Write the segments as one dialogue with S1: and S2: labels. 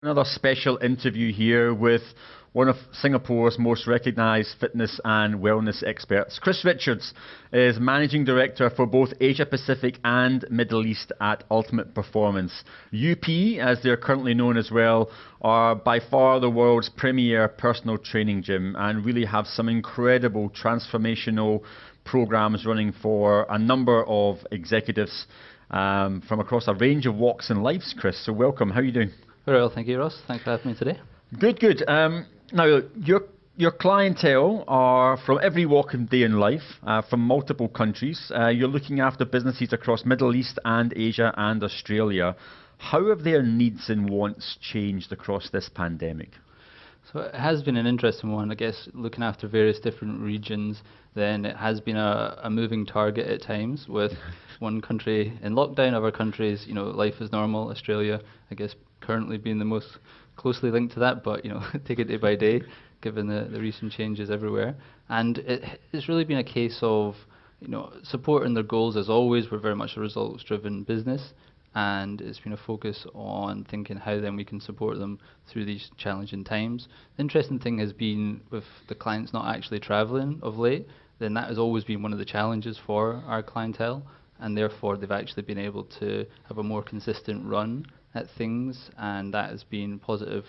S1: Another special interview here with one of Singapore's most recognised fitness and wellness experts. Chris Richards is Managing Director for both Asia Pacific and Middle East at Ultimate Performance. UP, as they're currently known as well, are by far the world's premier personal training gym and really have some incredible transformational programs running for a number of executives from across a range of walks and lives, Chris. So welcome. How are you doing?
S2: Very well, thank you, Ross. Thanks for having me today.
S1: Good. Now, your clientele are from every walk of day in life, from multiple countries. You're looking after businesses across Middle East and Asia and Australia. How have their needs and wants changed across this pandemic?
S2: So it has been an interesting one, I guess, looking after various different regions. Then it has been a moving target at times, with one country in lockdown, other countries, life is normal. Australia, I guess, currently being the most closely linked to that, but take it day by day, given the recent changes everywhere. And it's really been a case of supporting their goals. As always, we're very much a results-driven business, and it's been a focus on thinking how then we can support them through these challenging times. The interesting thing has been with the clients not actually travelling of late, then that has always been one of the challenges for our clientele, and therefore they've actually been able to have a more consistent run at things, and that has been positive,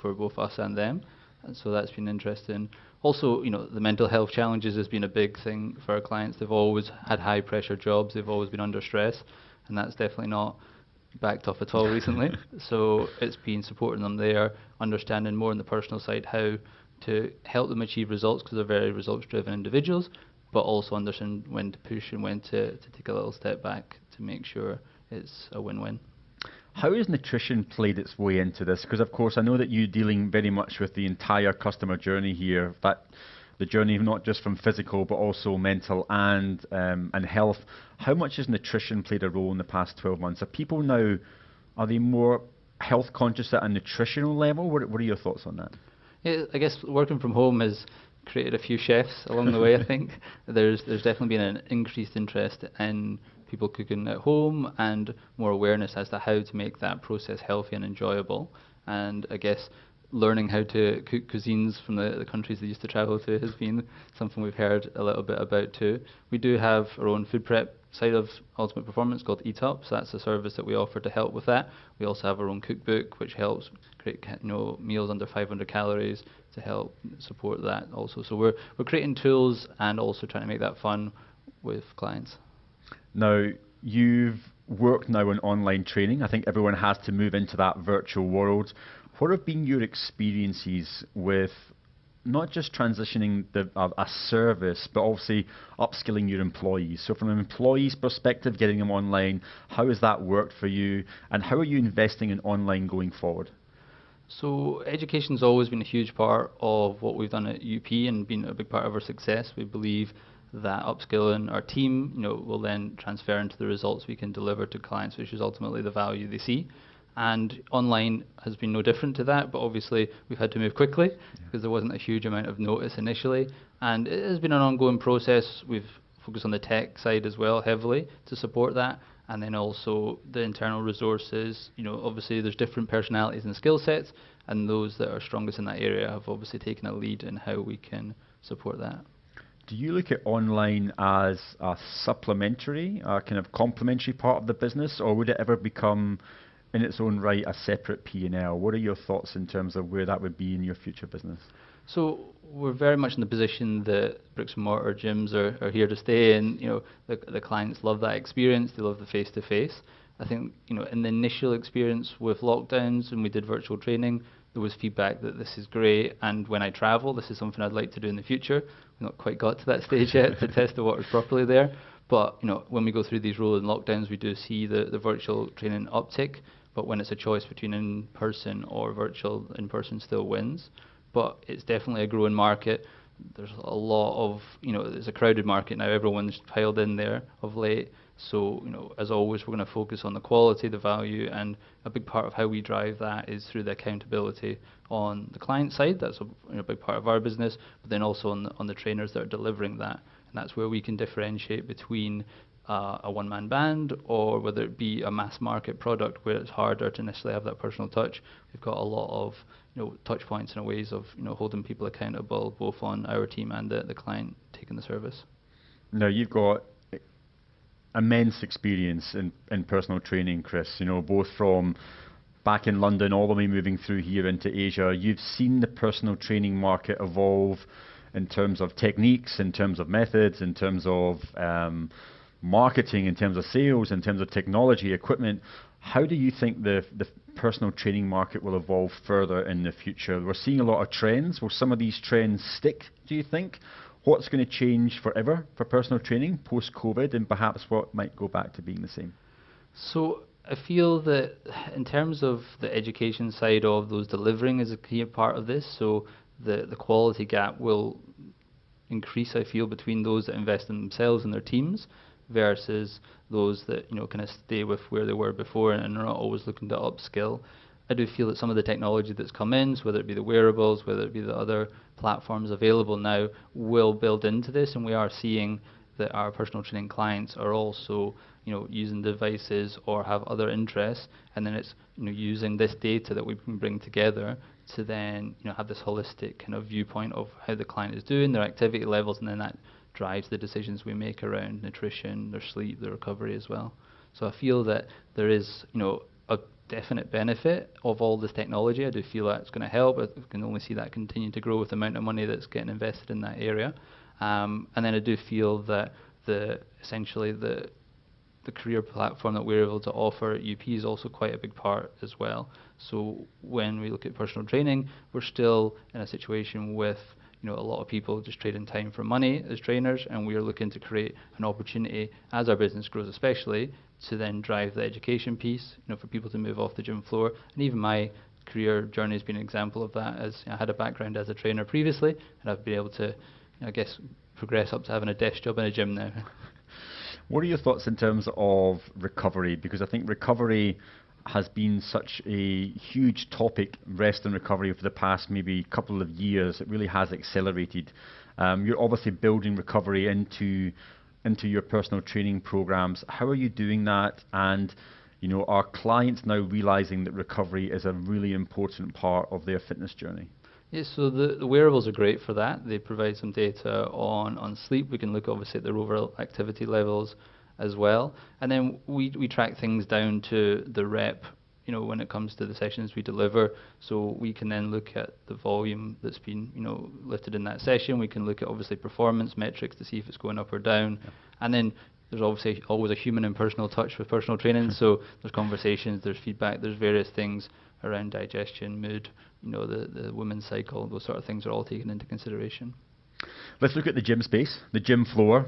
S2: for both us and them. And so that's been interesting. Also, the mental health challenges has been a big thing for our clients. They've always had high pressure jobs, they've always been under stress, and that's definitely not backed off at all recently. So it's been supporting them there, understanding more on the personal side how to help them achieve results, because they're very results driven individuals, but also understand when to push and when to take a little step back to make sure it's a win-win.
S1: How has nutrition played its way into this? Because of course I know that you're dealing very much with the entire customer journey here, that the journey not just from physical but also mental and health. How much has nutrition played a role in the past 12 months? Are people now, are they more health conscious at a nutritional level? What are your thoughts on that?
S2: Yeah, I guess working from home has created a few chefs along the way. I think there's definitely been an increased interest in people cooking at home and more awareness as to how to make that process healthy and enjoyable. And I guess learning how to cook cuisines from the countries they used to travel to has been something we've heard a little bit about too. We do have our own food prep side of Ultimate Performance called Eat Up, so that's a service that we offer to help with that. We also have our own cookbook which helps create meals under 500 calories to help support that also. So we're creating tools and also trying to make that fun with clients.
S1: Now, you've worked now on online training. I think everyone has to move into that virtual world. What have been your experiences with not just transitioning a service, but obviously upskilling your employees? So from an employee's perspective, getting them online, how has that worked for you? And how are you investing in online going forward?
S2: So education's always been a huge part of what we've done at UP and been a big part of our success. We believe that upskilling our team, will then transfer into the results we can deliver to clients, which is ultimately the value they see. And online has been no different to that, but obviously we've had to move quickly because there wasn't a huge amount of notice initially. And it has been an ongoing process. We've focused on the tech side as well heavily to support that. And then also the internal resources, obviously there's different personalities and skill sets, and those that are strongest in that area have obviously taken a lead in how we can support that.
S1: Do you look at online as a supplementary, a kind of complementary part of the business, or would it ever become in its own right a separate P&L? What are your thoughts in terms of where that would be in your future business?
S2: So we're very much in the position that bricks and mortar gyms are here to stay, and the clients love that experience. They love the face-to-face. I think in the initial experience with lockdowns and we did virtual training, there was feedback that this is great, and when I travel, this is something I'd like to do in the future. We've not quite got to that stage yet to test the waters properly there, but when we go through these rolling lockdowns, we do see the virtual training uptick. But when it's a choice between in-person or virtual, in-person still wins. But it's definitely a growing market. There's a lot of, it's a crowded market now. Everyone's piled in there of late. So, as always, we're going to focus on the quality, the value, and a big part of how we drive that is through the accountability on the client side. That's a big part of our business, but then also on the trainers that are delivering that. And that's where we can differentiate between a one-man band, or whether it be a mass market product where it's harder to necessarily have that personal touch. We've got a lot of touch points and ways of holding people accountable, both on our team and the client taking the service.
S1: Now you've got immense experience in personal training, Chris, both from back in London all the way moving through here into Asia. You've seen the personal training market evolve in terms of techniques, in terms of methods, in terms of marketing, in terms of sales, in terms of technology, equipment. How do you think the personal training market will evolve further in the future? We're seeing a lot of trends. Will some of these trends stick, do you think? What's going to change forever for personal training post-COVID, and perhaps what might go back to being the same?
S2: So I feel that in terms of the education side of those, delivering is a key part of this. So the quality gap will increase, I feel, between those that invest in themselves and their teams versus those that kind of stay with where they were before and are not always looking to upskill. I do feel that some of the technology that's come in, so whether it be the wearables, whether it be the other platforms available now, will build into this, and we are seeing that our personal training clients are also using devices or have other interests, and then it's using this data that we can bring together to then have this holistic kind of viewpoint of how the client is doing, their activity levels, and then that drives the decisions we make around nutrition, their sleep, their recovery as well. So I feel that there is a definite benefit of all this technology. I do feel that's going to help. I can only see that continue to grow with the amount of money that's getting invested in that area. And then I do feel that essentially the career platform that we're able to offer at UP is also quite a big part as well. So when we look at personal training, we're still in a situation with a lot of people just trading time for money as trainers, and we are looking to create an opportunity as our business grows, especially to then drive the education piece, for people to move off the gym floor. And even my career journey has been an example of that, as I had a background as a trainer previously, and I've been able to, I guess, progress up to having a desk job in a gym now.
S1: What are your thoughts in terms of recovery? Because I think recovery has been such a huge topic, rest and recovery, for the past maybe couple of years. It really has accelerated. You're obviously building recovery into your personal training programs. How are you doing that? And are clients now realizing that recovery is a really important part of their fitness journey?
S2: Yes, so the wearables are great for that. They provide some data on sleep. We can look obviously at their overall activity levels as well. And then we track things down to the rep, when it comes to the sessions we deliver. So we can then look at the volume that's been, lifted in that session. We can look at obviously performance metrics to see if it's going up or down. Yeah. And then there's obviously always a human and personal touch with personal training. So there's conversations, there's feedback, there's various things around digestion, mood, the women's cycle, those sort of things are all taken into consideration.
S1: Let's look at the gym space, the gym floor.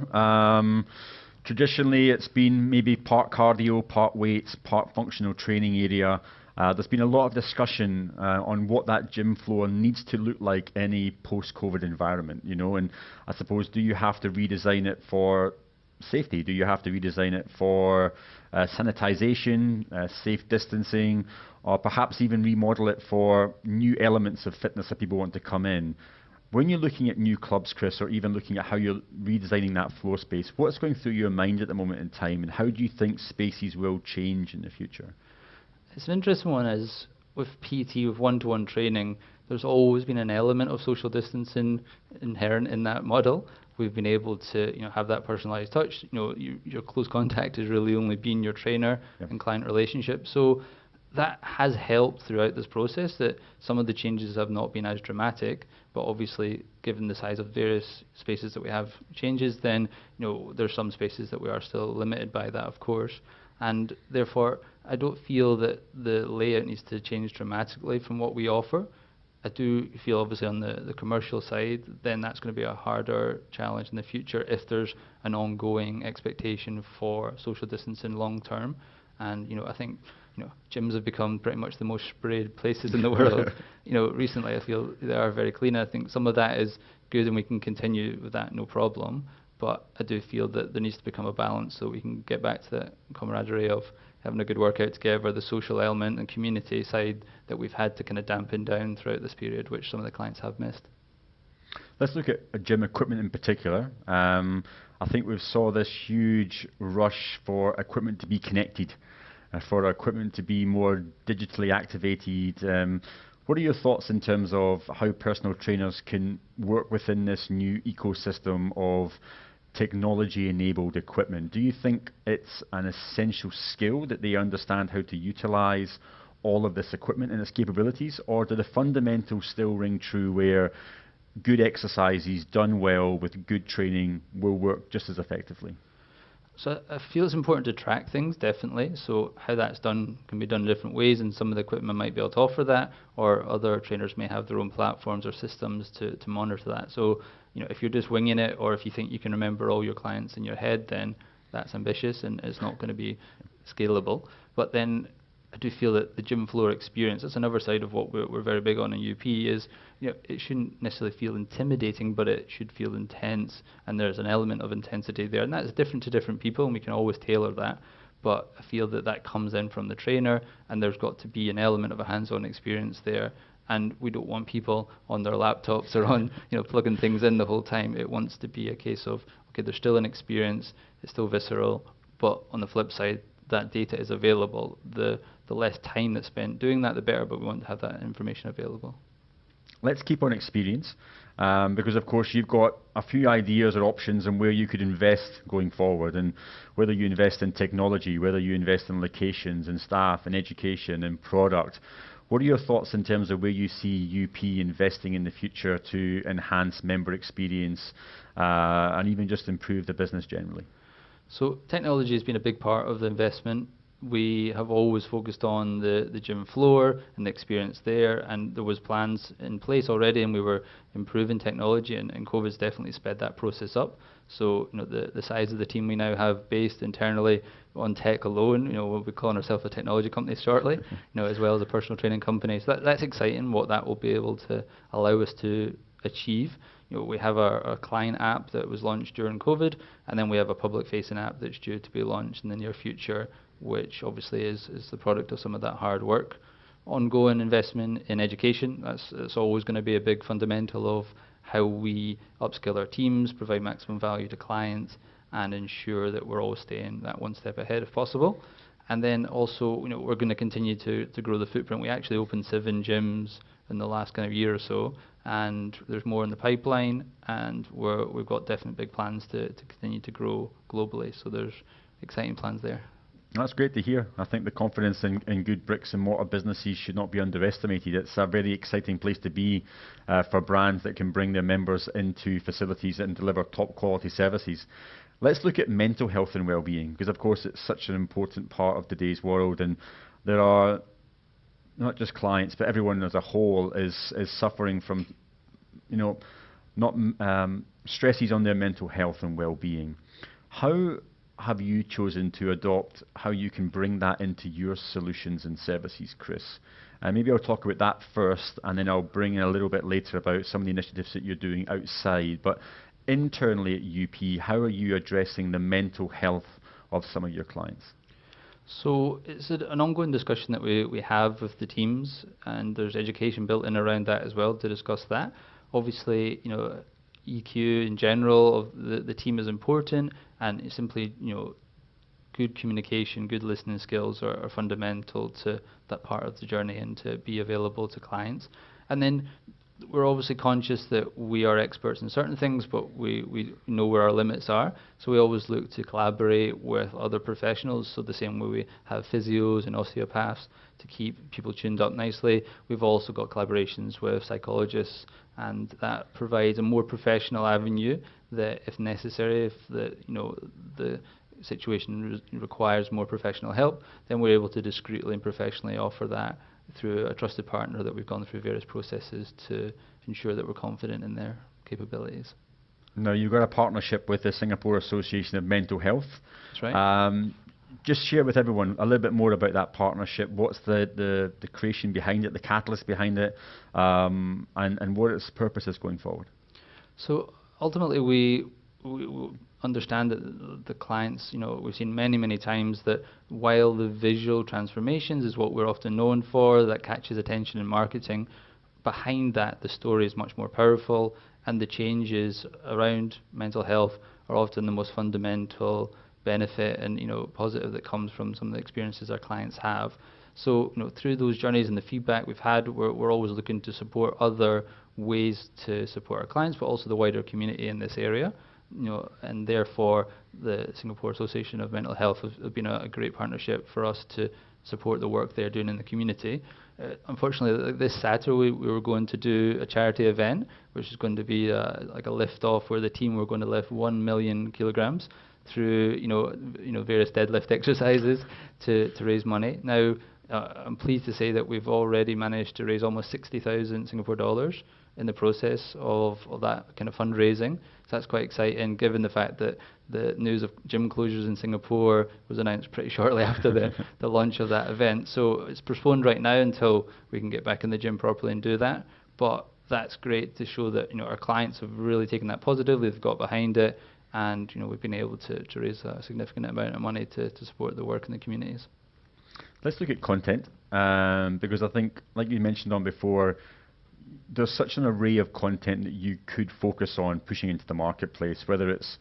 S1: Traditionally, it's been maybe part cardio, part weights, part functional training area. There's been a lot of discussion on what that gym floor needs to look like in a post-COVID environment, and I suppose, do you have to redesign it for safety? Do you have to redesign it for sanitization, safe distancing, or perhaps even remodel it for new elements of fitness that people want to come in? When you're looking at new clubs, Chris, or even looking at how you're redesigning that floor space, what's going through your mind at the moment in time, and how do you think spaces will change in the future?
S2: It's an interesting one, as with PT, with one-to-one training, there's always been an element of social distancing inherent in that model. We've been able to have that personalized touch. Your close contact is really only being your trainer. Yep. And client relationship. So that has helped throughout this process, that some of the changes have not been as dramatic, but obviously given the size of various spaces that we have changes, then there's some spaces that we are still limited by that, of course, and therefore I don't feel that the layout needs to change dramatically from what we offer. I do feel obviously on the commercial side, then that's going to be a harder challenge in the future if there's an ongoing expectation for social distancing long term. And I think gyms have become pretty much the most sprayed places in the world. Recently I feel they are very clean. I think some of that is good and we can continue with that, no problem. But I do feel that there needs to become a balance so we can get back to that camaraderie of having a good workout together, the social element and community side that we've had to kind of dampen down throughout this period, which some of the clients have missed.
S1: Let's look at gym equipment in particular. I think we saw this huge rush for equipment to be connected, for equipment to be more digitally activated. What are your thoughts in terms of how personal trainers can work within this new ecosystem of technology-enabled equipment? Do you think it's an essential skill that they understand how to utilize all of this equipment and its capabilities, or do the fundamentals still ring true where good exercises done well with good training will work just as effectively?
S2: So I feel it's important to track things, definitely. So how that's done can be done in different ways, and some of the equipment might be able to offer that, or other trainers may have their own platforms or systems to monitor that. So, if you're just winging it, or if you think you can remember all your clients in your head, then that's ambitious and it's not going to be scalable. But then I do feel that the gym floor experience, that's another side of what we're very big on in UP, is it shouldn't necessarily feel intimidating, but it should feel intense, and there's an element of intensity there, and that's different to different people, and we can always tailor that. But I feel that comes in from the trainer, and there's got to be an element of a hands-on experience there. And we don't want people on their laptops or on plugging things in the whole time. It wants to be a case of, okay, there's still an experience, it's still visceral, but on the flip side, that data is available. The less time that's spent doing that, the better, but we want to have that information available.
S1: Let's keep on experience, because of course you've got a few ideas or options on where you could invest going forward, and whether you invest in technology, whether you invest in locations and staff and education and product. What are your thoughts in terms of where you see UP investing in the future to enhance member experience and even just improve the business generally?
S2: So technology has been a big part of the investment. We have always focused on the gym floor and the experience there, and there was plans in place already, and we were improving technology, and COVID's definitely sped that process up. So the size of the team we now have based internally on tech alone, we'll be calling ourselves a technology company shortly, as well as a personal training company. So that's exciting, what that will be able to allow us to achieve. We have our client app that was launched during COVID, and then we have a public-facing app that's due to be launched in the near future, which obviously is the product of some of that hard work. Ongoing investment in education, that's always going to be a big fundamental of how we upskill our teams, provide maximum value to clients, and ensure that we're always staying that one step ahead if possible. And then also, we're going to continue to grow the footprint. We actually opened 7 gyms in the last kind of year or so, and there's more in the pipeline, and we've got definite big plans to continue to grow globally. So there's exciting plans there.
S1: That's great to hear. I think the confidence in good bricks and mortar businesses should not be underestimated. It's a very exciting place to be for brands that can bring their members into facilities and deliver top quality services. Let's look at mental health and well-being, because of course it's such an important part of today's world, and there are not just clients, but everyone as a whole is suffering from, stresses on their mental health and well-being. How have you chosen to adopt how you can bring that into your solutions and services, Chris? Maybe I'll talk about that first, and then I'll bring in a little bit later about some of the initiatives that you're doing outside. But internally at UP, how are you addressing the mental health of some of your clients?
S2: So it's an ongoing discussion that we have with the teams, and there's education built in around that as well to discuss that. Obviously, EQ in general of the team is important, and it's simply, good communication, good listening skills are fundamental to that part of the journey and to be available to clients. And then we're obviously conscious that we are experts in certain things, but we know where our limits are. So we always look to collaborate with other professionals. So the same way we have physios and osteopaths to keep people tuned up nicely, we've also got collaborations with psychologists, and that provides a more professional avenue that, if necessary, if the situation requires more professional help, then we're able to discreetly and professionally offer that through a trusted partner that we've gone through various processes to ensure that we're confident in their capabilities.
S1: Now, you've got a partnership with the Singapore Association of Mental Health.
S2: That's right.
S1: Just share with everyone a little bit more about that partnership. What's the creation behind it, the catalyst behind it, and what its purpose is going forward?
S2: So ultimately, we understand that the clients, we've seen many times that while the visual transformations is what we're often known for, that catches attention in marketing, behind that, the story is much more powerful, and the changes around mental health are often the most fundamental benefit and positive that comes from some of the experiences our clients have. So through those journeys and the feedback we've had, we're always looking to support other ways to support our clients, but also the wider community in this area. And therefore the Singapore Association of Mental Health have been a great partnership for us to support the work they're doing in the community. Unfortunately, this Saturday we were going to do a charity event, which is going to be like a lift off, where the team were going to lift 1 million kilograms through various deadlift exercises to raise money. Now, I'm pleased to say that we've already managed to raise almost 60,000 Singapore dollars in the process of that kind of fundraising. So that's quite exciting, given the fact that the news of gym closures in Singapore was announced pretty shortly after the launch of that event. So it's postponed right now until we can get back in the gym properly and do that. But that's great to show that our clients have really taken that positively, they've got behind it, and we've been able to raise a significant amount of money to support the work in the communities.
S1: Let's look at content, because I think, like you mentioned on before, there's such an array of content that you could focus on pushing into the marketplace, whether it's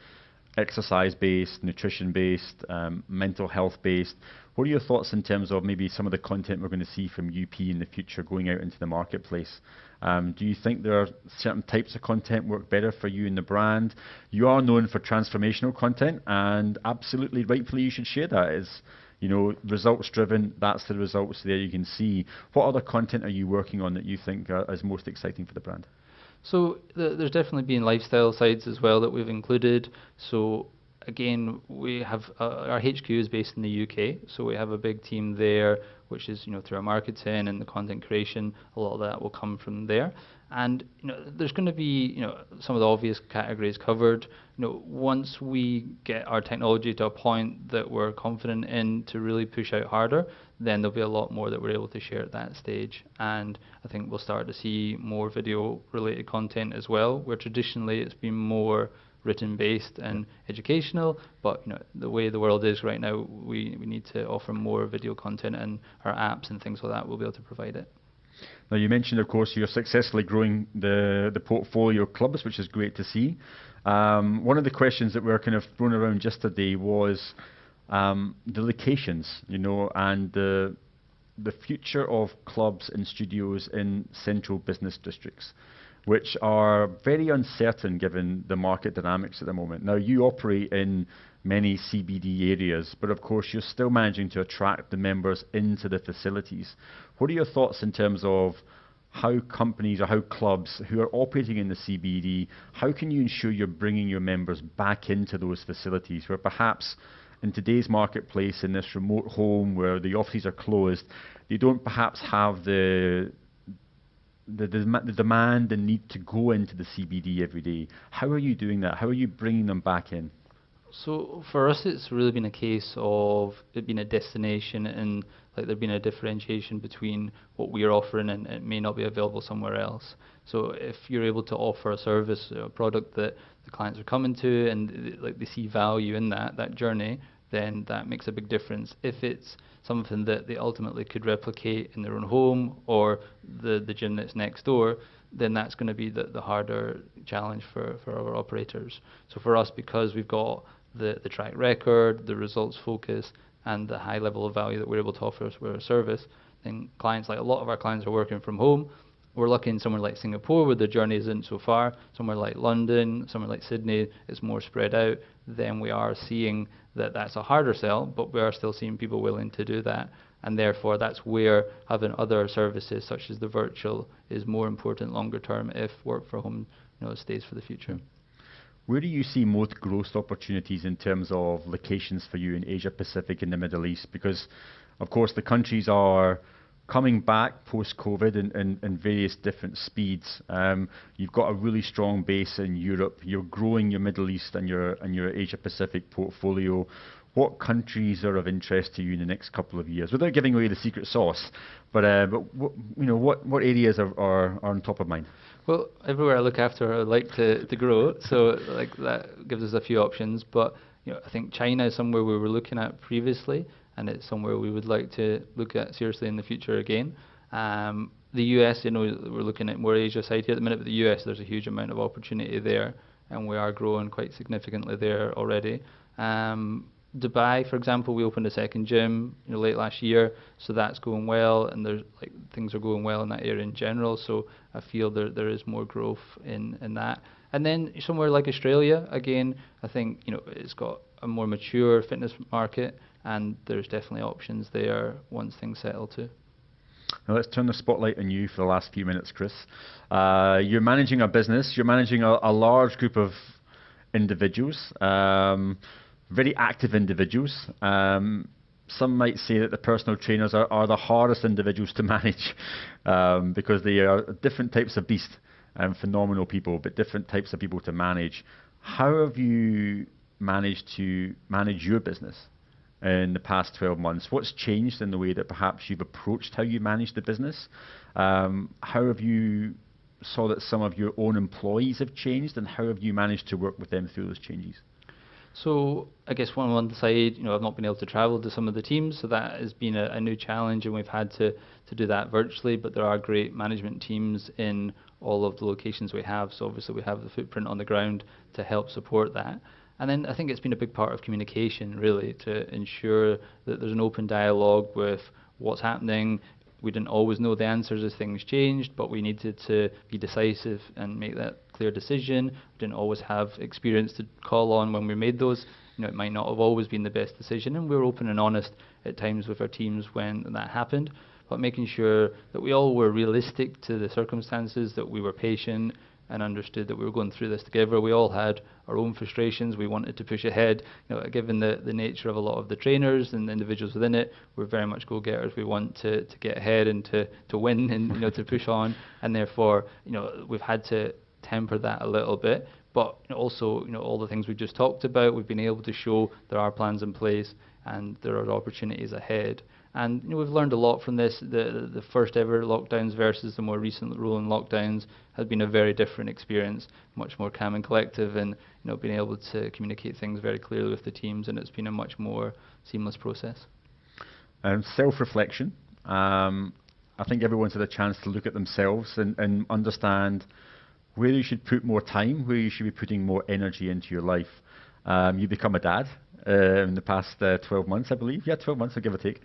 S1: exercise-based, nutrition-based, mental health-based. What are your thoughts in terms of maybe some of the content we're going to see from UP in the future going out into the marketplace? Do you think there are certain types of content work better for you and the brand? You are known for transformational content, and absolutely rightfully you should share that. It's results driven, that's the results there you can see. What other content are you working on that you think is most exciting for the brand?
S2: So there's definitely been lifestyle sides as well that we've included. So again, we have our HQ is based in the UK, so we have a big team there, which is through our marketing and the content creation. A lot of that will come from there. And there's going to be some of the obvious categories covered. Once we get our technology to a point that we're confident in to really push out harder, then there'll be a lot more that we're able to share at that stage. And I think we'll start to see more video related content as well, where traditionally it's been more written based and educational, but the way the world is right now, we need to offer more video content, and our apps and things like that will be able to provide it.
S1: Now, you mentioned, of course, you're successfully growing the portfolio of clubs, which is great to see. One of the questions that were kind of thrown around yesterday was the locations, and the future of clubs and studios in central business districts, which are very uncertain given the market dynamics at the moment. Now, you operate in many CBD areas, but of course you're still managing to attract the members into the facilities. What are your thoughts in terms of how companies or how clubs who are operating in the CBD, how can you ensure you're bringing your members back into those facilities where perhaps in today's marketplace, in this remote home where the offices are closed, they don't perhaps have the demand and need to go into the CBD every day? How are you doing that? How are you bringing them back in?
S2: So for us, it's really been a case of it being a destination, and like there being a differentiation between what we're offering and it may not be available somewhere else. So if you're able to offer a service, a product that the clients are coming to, and like they see value in that journey, then that makes a big difference. If it's something that they ultimately could replicate in their own home or the gym that's next door, then that's going to be the harder challenge for our operators. So for us, because we've got the track record, the results focus, and the high level of value that we're able to offer for a service, then clients, like a lot of our clients, are working from home. We're lucky in somewhere like Singapore where the journey isn't so far. Somewhere like London, somewhere like Sydney, it's more spread out. Then we are seeing that that's a harder sell, but we are still seeing people willing to do that. And therefore, that's where having other services such as the virtual is more important longer term if work from home stays for the future.
S1: Where do you see most growth opportunities in terms of locations for you in Asia Pacific and the Middle East? Because, of course, the countries are coming back post-COVID in various different speeds. You've got a really strong base in Europe. You're growing your Middle East and your Asia Pacific portfolio. What countries are of interest to you in the next couple of years? Without giving away the secret sauce, but what areas are on top of mind?
S2: Well, everywhere I look after, I like to grow, so like that gives us a few options. But I think China is somewhere we were looking at previously, and it's somewhere we would like to look at seriously in the future again. The the US, we're looking at more Asia side here at the minute, but the US, there's a huge amount of opportunity there, and we are growing quite significantly there already. Dubai, for example, we opened a second gym late last year, so that's going well, and there's things are going well in that area in general. So I feel there is more growth in that. And then somewhere like Australia, again, I think it's got a more mature fitness market, and there's definitely options there once things settle too.
S1: Now let's turn the spotlight on you for the last few minutes, Chris. You're managing a business. You're managing a large group of individuals. Very active individuals. Some might say that the personal trainers are the hardest individuals to manage because they are different types of beast and phenomenal people, but different types of people to manage. How have you managed to manage your business in the past 12 months? What's changed in the way that perhaps you've approached how you manage the business? How have you saw that some of your own employees have changed, and how have you managed to work with them through those changes?
S2: So I guess on one side, I've not been able to travel to some of the teams, so that has been a new challenge, and we've had to do that virtually. But there are great management teams in all of the locations we have, so obviously we have the footprint on the ground to help support that. And then I think it's been a big part of communication, really, to ensure that there's an open dialogue with what's happening. We didn't always know the answers as things changed, but we needed to be decisive and make that clear decision. We didn't always have experience to call on when we made those. It might not have always been the best decision, and we were open and honest at times with our teams when that happened. But making sure that we all were realistic to the circumstances, that we were patient and understood that we were going through this together. We all had our own frustrations. We wanted to push ahead. Given the nature of a lot of the trainers and the individuals within it, we're very much go-getters. We want to get ahead and to win and to push on. And therefore, we've had to temper that a little bit. But also, all the things we just talked about, we've been able to show there are plans in place and there are opportunities ahead. And we've learned a lot from this. The first ever lockdowns versus the more recent rolling lockdowns has been a very different experience, much more calm and collective, and being able to communicate things very clearly with the teams, and it's been a much more seamless process.
S1: Self-reflection. I think everyone's had a chance to look at themselves and understand where you should put more time, where you should be putting more energy into your life. You become a dad in the past 12 months, I believe. Yeah, 12 months, give or take,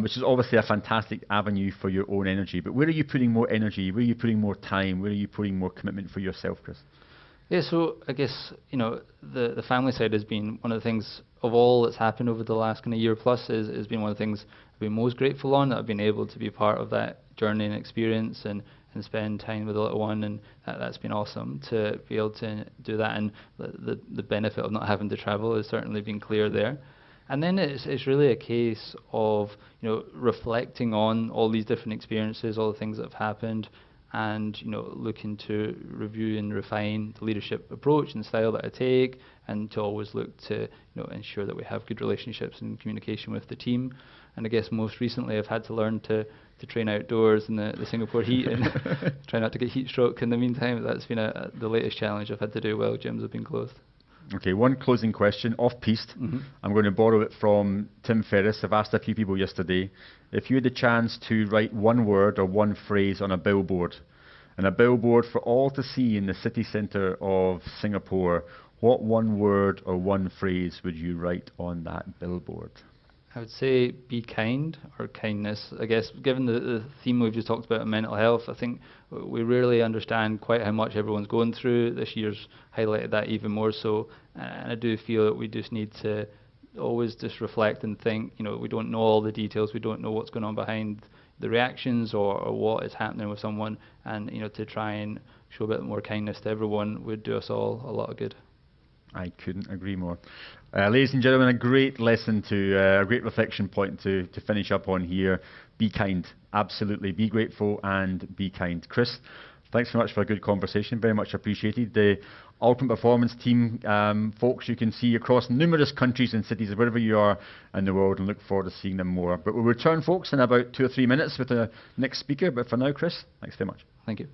S1: which is obviously a fantastic avenue for your own energy. But where are you putting more energy? Where are you putting more time? Where are you putting more commitment for yourself, Chris?
S2: Yeah, so I guess, the family side has been one of the things of all that's happened over the last kind of year plus has been one of the things I've been most grateful on, that I've been able to be part of that journey and experience and spend time with the little one, and that's been awesome to be able to do that. And the benefit of not having to travel has certainly been clear there. And then it's really a case of reflecting on all these different experiences, all the things that have happened, and looking to review and refine the leadership approach and style that I take, and to always look to ensure that we have good relationships and communication with the team. And I guess most recently I've had to learn to train outdoors in the Singapore heat and try not to get heat stroke in the meantime. That's been the latest challenge I've had to do while gyms have been closed.
S1: Okay, one closing question, off-piste. I'm going to borrow it from Tim Ferriss. I've asked a few people yesterday, if you had the chance to write one word or one phrase on a billboard, and a billboard for all to see in the city centre of Singapore, what one word or one phrase would you write on that billboard?
S2: I would say be kind, or kindness. I guess given the theme we've just talked about in mental health, I think we rarely understand quite how much everyone's going through. This year's highlighted that even more so, and I do feel that we just need to always just reflect and think, we don't know all the details, we don't know what's going on behind the reactions or what is happening with someone, and to try and show a bit more kindness to everyone would do us all a lot of good.
S1: I couldn't agree more. Ladies and gentlemen, a great lesson a great reflection point to finish up on here. Be kind, absolutely. Be grateful and be kind. Chris, thanks so much for a good conversation. Very much appreciated. The Ultimate Performance team, folks, you can see across numerous countries and cities, wherever you are in the world, and look forward to seeing them more. But we'll return, folks, in about 2 or 3 minutes with the next speaker. But for now, Chris, thanks very much.
S2: Thank you.